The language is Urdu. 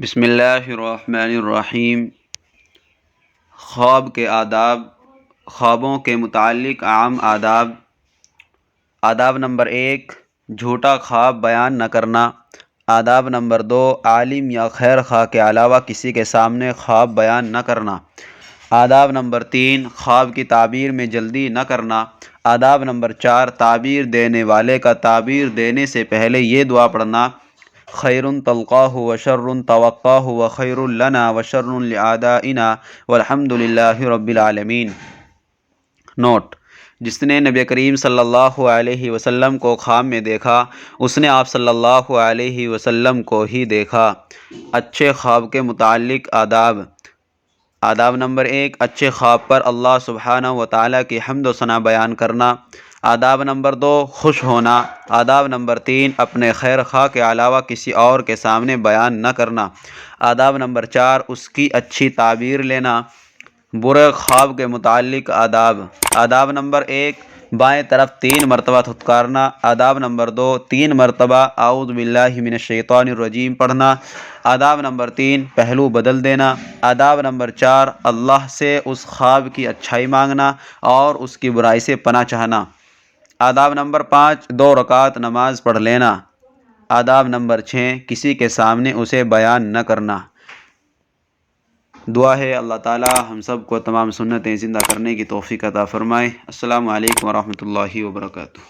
بسم اللہ الرحمن الرحیم۔ خواب کے آداب، خوابوں کے متعلق عام آداب۔ آداب نمبر 1، جھوٹا خواب بیان نہ کرنا۔ آداب نمبر 2، عالم یا خیر خواہ کے علاوہ کسی کے سامنے خواب بیان نہ کرنا۔ آداب نمبر 3، خواب کی تعبیر میں جلدی نہ کرنا۔ آداب نمبر 4، تعبیر دینے والے کا تعبیر دینے سے پہلے یہ دعا پڑھنا: خیر تلقاہ وشر توقاہ وخیر لنا وشر لأعدائنا والحمد للہ رب العالمین۔ نوٹ: جس نے نبی کریم صلی اللہ علیہ وسلم کو خواب میں دیکھا، اس نے آپ صلی اللہ علیہ وسلم کو ہی دیکھا۔ اچھے خواب کے متعلق آداب۔ آداب نمبر 1، اچھے خواب پر اللہ سبحانہ و تعالیٰ کی حمد و ثنا بیان کرنا۔ آداب نمبر 2، خوش ہونا۔ آداب نمبر 3، اپنے خیر خواہ کے علاوہ کسی اور کے سامنے بیان نہ کرنا۔ آداب نمبر 4، اس کی اچھی تعبیر لینا۔ برے خواب کے متعلق آداب۔ آداب نمبر 1، بائیں طرف 3 مرتبہ تھتکارنا۔ آداب نمبر 2، 3 مرتبہ اعوذ باللہ من الشیطان الرجیم پڑھنا۔ آداب نمبر 3، پہلو بدل دینا۔ آداب نمبر 4، اللہ سے اس خواب کی اچھائی مانگنا اور اس کی برائی سے پناہ چاہنا۔ آداب نمبر 5، 2 رکعت نماز پڑھ لینا۔ آداب نمبر 6، کسی کے سامنے اسے بیان نہ کرنا۔ دعا ہے اللہ تعالی ہم سب کو تمام سنتیں زندہ کرنے کی توفیق عطا فرمائے۔ السلام علیکم ورحمۃ اللہ وبرکاتہ۔